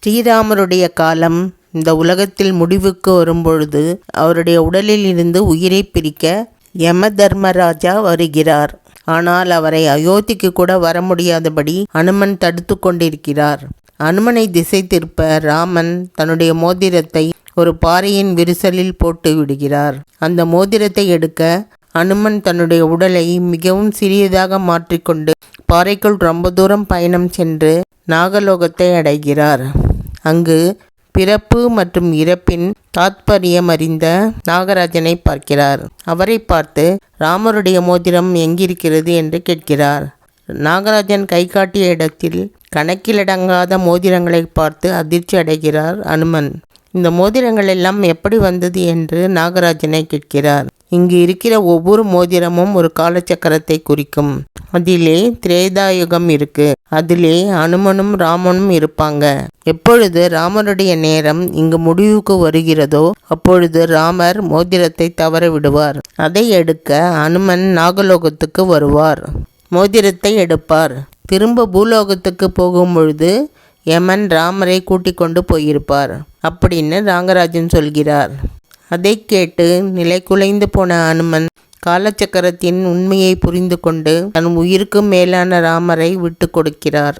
ஸ்ரீராமருடைய காலம் இந்த உலகத்தில் முடிவுக்கு வரும்பொழுது அவருடைய உடலில் இருந்து உயிரை பிரிக்க யம தர்மராஜா வருகிறார். ஆனால் அவரை அயோத்திக்கு கூட வர முடியாதபடி அனுமன் தடுத்து கொண்டிருக்கிறார். அனுமனை திசை திருப்ப ராமன் தன்னுடைய மோதிரத்தை ஒரு பாறையின் விரிசலில் போட்டு விடுகிறார். அந்த மோதிரத்தை எடுக்க அனுமன் தன்னுடைய உடலை மிகவும் சிறியதாக மாற்றிக்கொண்டு பாறைக்குள் ரொம்ப தூரம் பயணம் சென்று நாகலோகத்தை அடைகிறார். அங்கு பிறப்பு மற்றும் இறப்பின் தாத்பரியம் அறிந்த நாகராஜனை பார்க்கிறார். அவரை பார்த்து ராமருடைய மோதிரம் எங்கிருக்கிறது என்று கேட்கிறார். நாகராஜன் கை காட்டிய இடத்தில் கணக்கிலடங்காத மோதிரங்களை பார்த்து அதிர்ச்சி அடைகிறார் அனுமன். இந்த மோதிரங்கள் எல்லாம் எப்படி வந்தது என்று நாகராஜனை கேட்கிறார். இங்கு இருக்கிற ஒவ்வொரு மோதிரமும் ஒரு காலச்சக்கரத்தை குறிக்கும். அதிலே திரேதாயுகம் இருக்கு. அதிலே அனுமனும் ராமனும் இருப்பாங்க. எப்பொழுது ராமருடைய நேரம் இங்கு முடிவுக்கு வருகிறதோ அப்பொழுது ராமர் மோதிரத்தை தவற விடுவார். அதை எடுக்க அனுமன் நாகலோகத்துக்கு வருவார். மோதிரத்தை எடுப்பார். திரும்ப பூலோகத்துக்கு போகும்பொழுது யமன் ராமரை கூட்டிக் கொண்டு போயிருப்பார் அப்படின்னு நாகராஜன் சொல்கிறார். அதை கேட்டு நிலை குலைந்து போன அனுமன் காலச்சக்கரத்தின் உண்மையை புரிந்து கொண்டு தன் உயிருக்கு மேலான ராமரை விட்டு கொடுக்கிறார்.